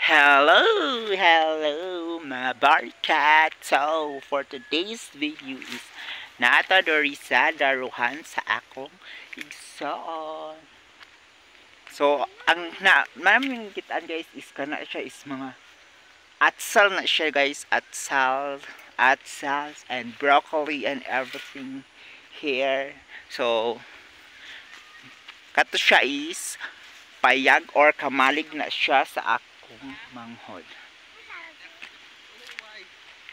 Hello, mga barkat. So, for today's video is nata dori sa daruhan sa akong igsoon. So, ang maraming kitaan guys is kana siya is mga atsal na siya guys, atsals and broccoli and everything here. So, kato siya is payag or kamalig na siya sa akong manghod.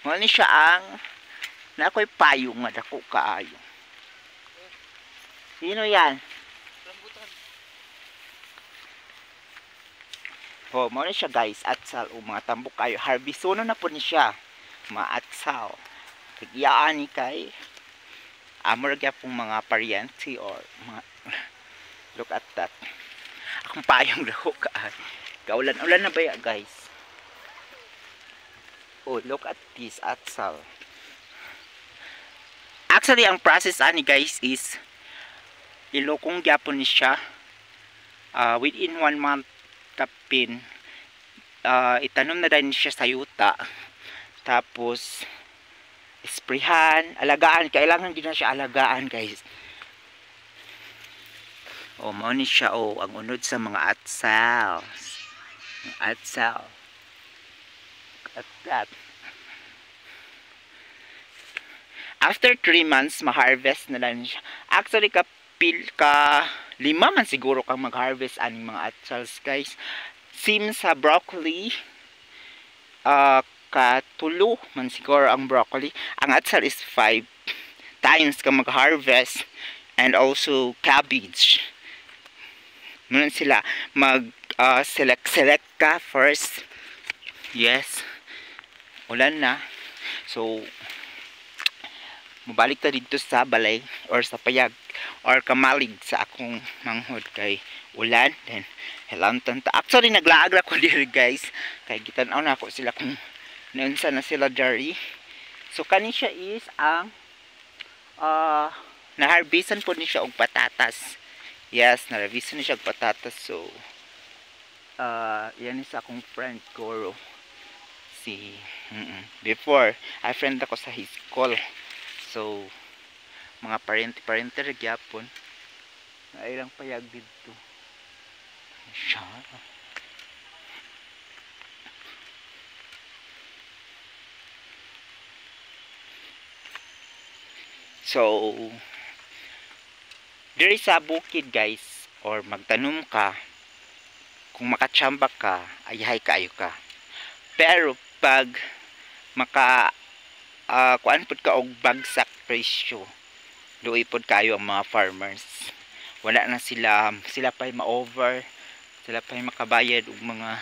Mo ni siya ang nakoy payo nga dako kaayo. Sino yan? Oh, mo ni siya guys, atsal o mga tambok kayo. Harbisono na po ni siya. Maatsal. Tagyaan ni kay amor gyapong mga pariente or mga look at that. Akong payong dako kaayo. Kaulan-ulan na ba ya guys? Oh, look at this atsal. Actually, ang process ani guys is ilokong gyapon ni siya within 1 month tapin itanom na din siya sa yuta, tapos sprayhan, alagaan, kailangan din na siya alagaan guys. Oh, mao ni siya ang unod sa mga atsal at that. After 3 months, ma-harvest na lang siya. Actually, ka 5 man siguro kang mag-harvest aning mga atsals guys. Sim sa broccoli, ka 3 man siguro ang broccoli. Ang atsal is 5 times ka mag-harvest, and also cabbage. Muna sila select ka first. Yes, ulan na, so mabalik ta dito sa balay or sa payag or kamalig sa akong manghod kay ulan. Then helantan ta, actually naglaag ra ko diri guys kay gitan-aw na ako sila kung naunsa na sila diri. So kani siya is ang naharbisan po ni siya og patatas. Yes, naharbisan ni siya og patatas. So yan is akong friend Goro. Before I friend ako sa high school. So mga parente gyapon na ilang payag dito siya. So diri sa bukid guys, or magtanom ka, kung makatsamba ka, ayahay kayo ka. Pero pag kuan pud ka og bagsak presyo, luoy pud kayo ang mga farmers. Wala na sila pa'y ma-over, sila pa'y makabayad og mga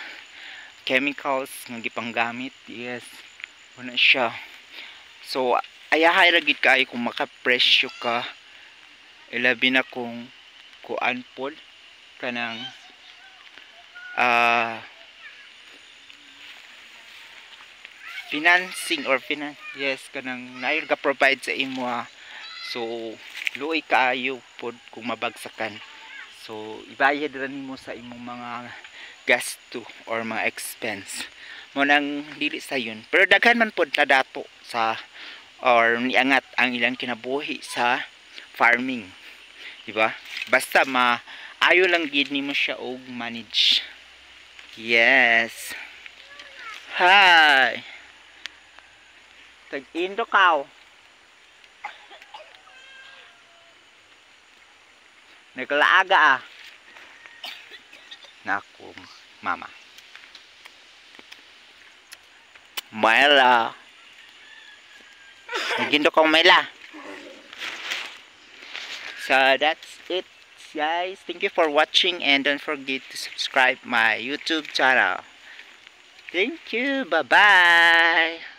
chemicals nga gipanggamit. Yes, wala siya. So ayahay ra gid kayo kung makapresyo ka, ilabi na kung kuan pud kanang financing or yes, kanang nair ka provide sa imo. So luoy kaayo pod kung mabagsakan. So ibayad ra nimo sa imong mga gasto or mga expense mo nang dili sa yun. Pero daghan man pod ta dato sa or niangat ang ilang kinabuhi sa farming, di ba? Basta ayo lang gid nimo siya og manage. Yes, hi tag-indo kaw. Naglaaga naku mama Mayla, nagindo kaw Mayla. So that's it guys, thank you for watching and don't forget to subscribe my YouTube channel. Thank you, bye bye.